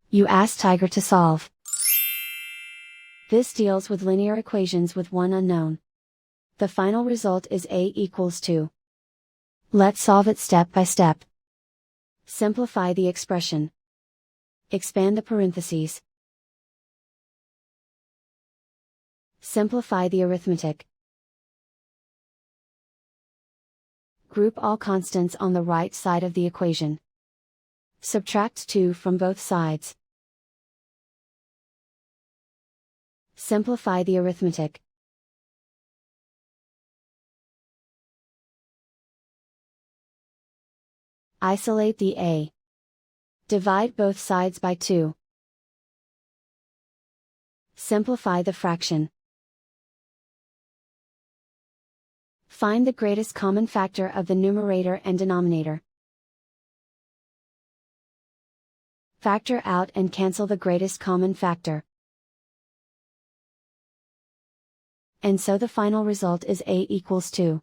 You ask Tiger to solve. This deals with linear equations with one unknown. The final result is a equals 2. Let's solve it step by step. Simplify the expression. Expand the parentheses. Simplify the arithmetic. Group all constants on the right side of the equation. Subtract 2 from both sides. Simplify the arithmetic. Isolate the a. Divide both sides by 2. Simplify the fraction. Find the greatest common factor of the numerator and denominator. Factor out and cancel the greatest common factor. And so the final result is a equals 2.